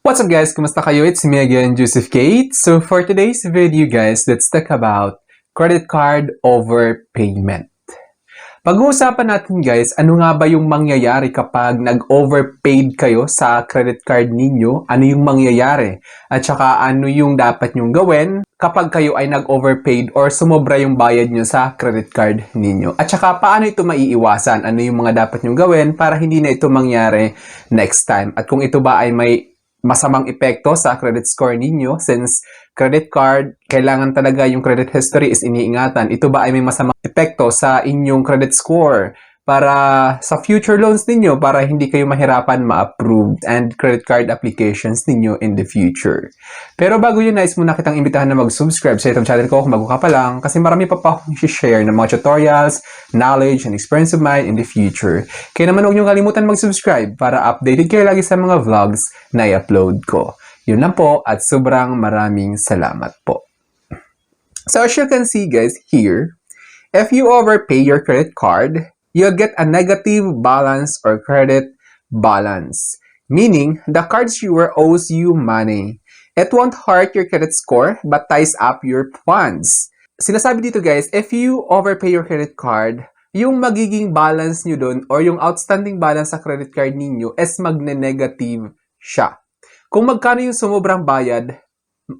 What's up guys? Kumusta kayo? It's me again, Joseph Kate. So for today's video guys, let's talk about credit card overpayment. Pag-uusapan natin guys, ano nga ba yung mangyayari kapag nag-overpaid kayo sa credit card ninyo? Ano yung mangyayari? At saka ano yung dapat nyong gawin kapag kayo ay nag-overpaid or sumobra yung bayad nyo sa credit card ninyo? At saka paano ito maiiwasan? Ano yung mga dapat nyong gawin para hindi na ito mangyari next time? At kung ito ba ay may masamang epekto sa credit score ninyo, since credit card, kailangan talaga yung credit history is iniingatan. Ito ba ay may masamang epekto sa inyong credit score para sa future loans ninyo para hindi kayo mahirapan ma-approve and credit card applications ninyo in the future. Pero bago yun, nice muna kitang imbitahan na mag-subscribe sa itong channel ko kung bago ka pa lang kasi marami pa akong share ng mga tutorials, knowledge, and experience of mine in the future. Kaya naman huwag niyong kalimutan mag-subscribe para updated kayo lagi sa mga vlogs na i-upload ko. Yun lang po at sobrang maraming salamat po. So as you can see guys here, if you overpay your credit card, you'll get a negative balance or credit balance, meaning the card issuer owes you money. It won't hurt your credit score but ties up your funds. Sinasabi dito guys, if you overpay your credit card, yung magiging balance nyo dun or yung outstanding balance sa credit card ninyo is magne-negative siya. Kung magkano yung sumubrang bayad,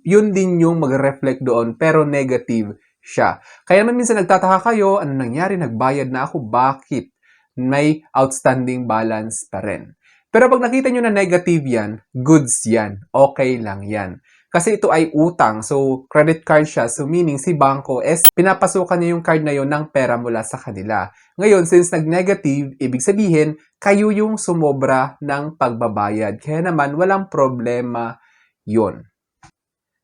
yun din yung mag-reflect doon pero negative siya. Kaya naman minsan nagtataka kayo, ano nangyari? Nagbayad na ako, bakit? May outstanding balance pa rin. Pero pag nakita nyo na negative yan, goods yan. Okay lang yan. Kasi ito ay utang, so credit card siya. So meaning si bangko is pinapasukan niya yung card na yon ng pera mula sa kanila. Ngayon, since nag-negative, ibig sabihin, kayo yung sumobra ng pagbabayad. Kaya naman, walang problema yon.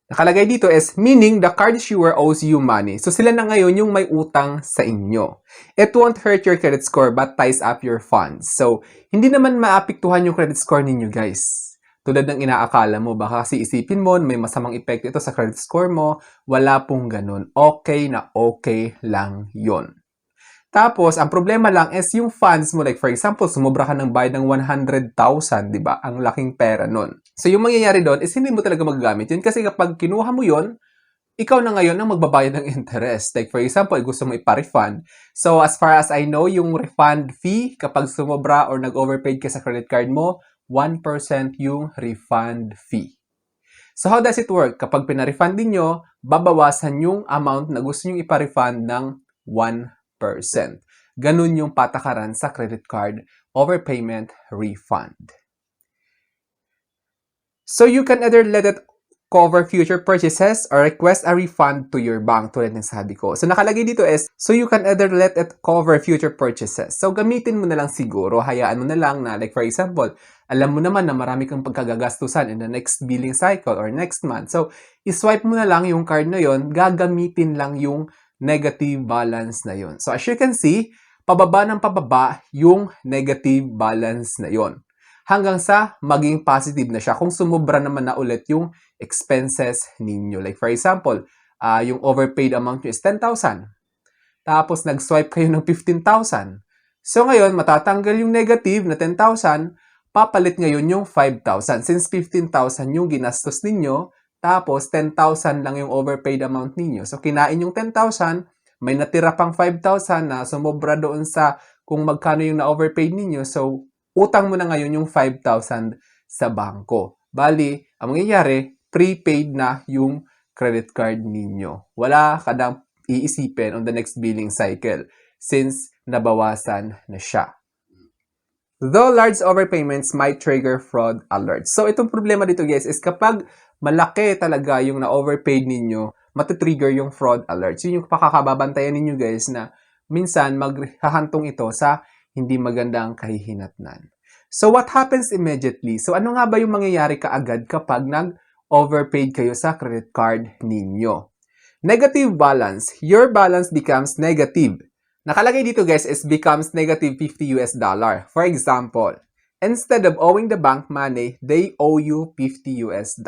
Nakalagay dito is, meaning the card issuer owes you money. So sila na ngayon yung may utang sa inyo. It won't hurt your credit score but ties up your funds. So, hindi naman maapektuhan yung credit score ninyo guys. Tulad ng inaakala mo, baka kasi isipin mo may masamang epekto ito sa credit score mo. Wala pong ganun. Okay na okay lang yon. Tapos, ang problema lang is yung funds mo. Like, for example, sumobra ka ng bayad ng 100,000, di ba? Ang laking pera nun. So, yung mangyayari doon is hindi mo talaga magagamit yun. Kasi kapag kinuha mo yun, ikaw na ngayon ang magbabayad ng interest. Like, for example, gusto mo ipa-refund. So, as far as I know, yung refund fee, kapag sumobra or nag-overpaid ka sa credit card mo, 1% yung refund fee. So, how does it work? Kapag pina-refund din nyo, babawasan yung amount na gusto nyo ipa-refund ng 1%. Ganun yung patakaran sa credit card overpayment refund. So you can either let it cover future purchases or request a refund to your bank tulad ng sabi ko. So nakalagay dito is, so you can either let it cover future purchases. So gamitin mo na lang siguro, hayaan mo na lang na like for example, alam mo naman na marami kang pagkagagastusan in the next billing cycle or next month. So iswipe mo na lang yung card na yon, gagamitin lang yung negative balance na yon. So as you can see, pababa ng pababa yung negative balance na yon. Hanggang sa maging positive na siya kung sumobra naman na ulit yung expenses ninyo. Like for example, yung overpaid amount nyo is 10,000. Tapos nag-swipe kayo ng 15,000. So ngayon, matatanggal yung negative na 10,000, papalit ngayon yung 5,000. Since 15,000 yung ginastos ninyo, tapos 10,000 lang yung overpaid amount ninyo. So kinain yung 10,000, may natira pang 5,000 na sumobra doon sa kung magkano yung na-overpaid ninyo. So utang mo na ngayon yung 5,000 sa bangko. Bali, ang mangyayari, prepaid na yung credit card ninyo. Wala ka nang iisipin on the next billing cycle since nabawasan na siya. Though large overpayments might trigger fraud alerts. So, itong problema dito guys is kapag malaki talaga yung na-overpaid ninyo, matitrigger yung fraud alerts. Yun yung pakakababantayan ninyo guys na minsan maghahantong ito sa hindi magandang kahihinatnan. So, what happens immediately? So, ano nga ba yung mangyayari kaagad kapag nag-overpaid kayo sa credit card ninyo? Negative balance. Your balance becomes negative. Nakalagay dito guys is becomes negative $50. For example, instead of owing the bank money, they owe you $50.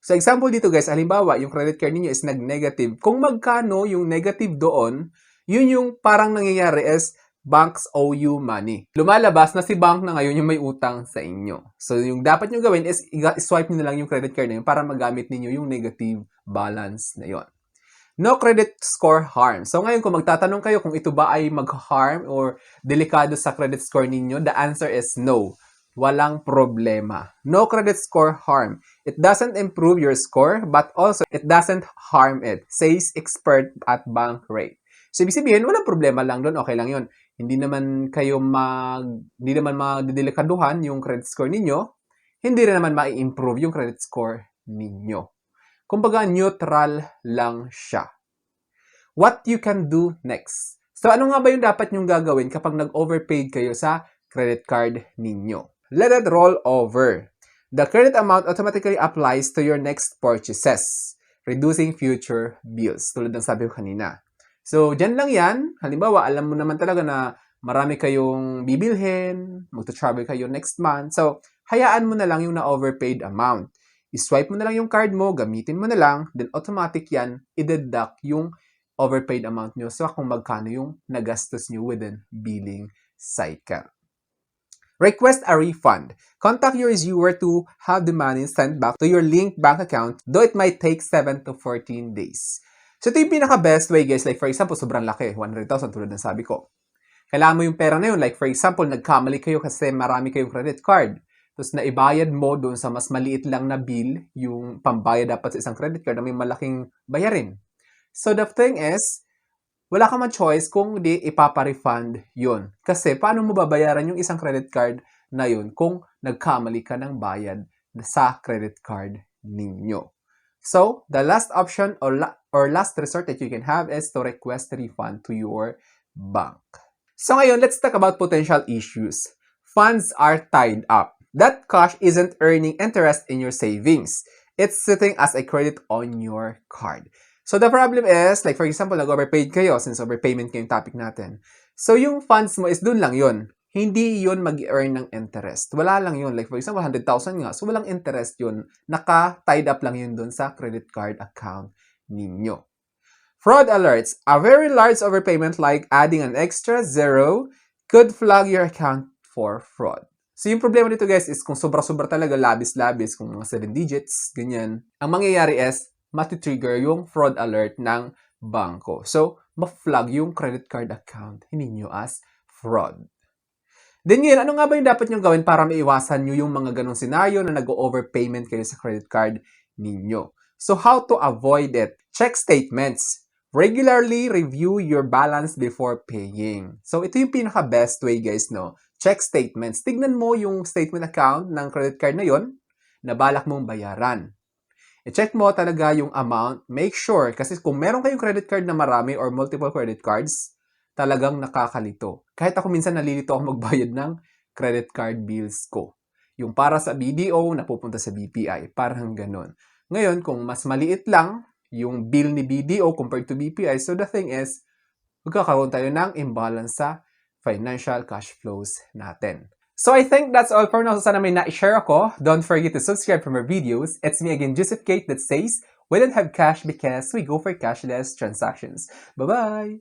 So example dito guys, halimbawa yung credit card ninyo is nag-negative. Kung magkano yung negative doon, yun yung parang nangyayari is banks owe you money. Lumalabas na si bank na ngayon yung may utang sa inyo. So, yung dapat nyo gawin is i-swipe nyo na lang yung credit card na yun para magamit ninyo yung negative balance na yun. No credit score harm. So, ngayon kung magtatanong kayo kung ito ba ay mag-harm or delikado sa credit score ninyo, the answer is no. Walang problema. No credit score harm. It doesn't improve your score, but also it doesn't harm it, says expert at Bankrate. So, ibig sabihin, walang problema lang doon. Okay lang yun. Hindi naman magdidelikaduhan yung credit score ninyo. Hindi rin naman ma-improve yung credit score ninyo. Kumbaga, neutral lang siya. What you can do next? So, ano nga ba yung dapat nyong gagawin kapag nag-overpaid kayo sa credit card ninyo? Let it roll over. The credit amount automatically applies to your next purchases, reducing future bills, tulad ng sabi ko kanina. So, dyan lang yan. Halimbawa, alam mo naman talaga na marami kayong bibilhin, magta-travel kayo next month. So, hayaan mo na lang yung na-overpaid amount. I-swipe mo na lang yung card mo, gamitin mo na lang, then automatic yan, i-deduct yung overpaid amount nyo sa kung magkano yung nagastos nyo within billing cycle. Request a refund. Contact your issuer to have the money sent back to your linked bank account, though it might take 7 to 14 days. So, ito yung pinaka-best way, guys. Like, for example, sobrang laki, 100,000 tulad ng sabi ko. Kailangan mo yung pera na yun. Like, for example, nagkamali kayo kasi marami kayong credit card. Tapos, naibayad mo doon sa mas maliit lang na bill, yung pambayad dapat sa isang credit card na may malaking bayarin. So, the thing is, wala ka man choice kung di ipapa-refund yun. Kasi, paano mo babayaran yung isang credit card na yun kung nagkamali ka ng bayad sa credit card ninyo? So, the last option or last resort that you can have is to request a refund to your bank. So, ngayon, let's talk about potential issues. Funds are tied up. That cash isn't earning interest in your savings. It's sitting as a credit on your card. So, the problem is, like for example, nag-overpaid kayo since overpayment kayo yung topic natin. So, yung funds mo is dun lang yun. Hindi yun mag-earn ng interest. Wala lang yun. Like for example, 100,000 nga. So, walang interest yun. Naka-tied up lang yun dun sa credit card account ninyo. Fraud alerts. A very large overpayment like adding an extra zero could flag your account for fraud. So, yung problema dito guys is kung sobra-sobra talaga, labis-labis, kung mga 7 digits, ganyan, ang mangyayari is mati-trigger yung fraud alert ng bangko. So, ma-flag yung credit card account ninyo as fraud. Then yun, ano nga ba yung dapat nyo gawin para maiwasan nyo yung mga ganong senaryo na nag-overpayment kayo sa credit card ninyo? So, how to avoid it? Check statements. Regularly review your balance before paying. So, ito yung pinaka-best way guys, no? Check statements. Tignan mo yung statement account ng credit card na yon na balak mong bayaran. I-check mo talaga yung amount. Make sure, kasi kung meron kayong credit card na marami or multiple credit cards, talagang nakakalito. Kahit ako minsan nalilito ako magbayad ng credit card bills ko. Yung para sa BDO, napupunta sa BPI. Parang ganun. Ngayon, kung mas maliit lang yung bill ni BDO compared to BPI, so the thing is, magkakaroon tayo ng imbalance sa financial cash flows natin. So I think that's all for now. So sana may na-share ako. Don't forget to subscribe for more videos. It's me again, Joseph Kate, that says, we don't have cash because we go for cashless transactions. Bye-bye!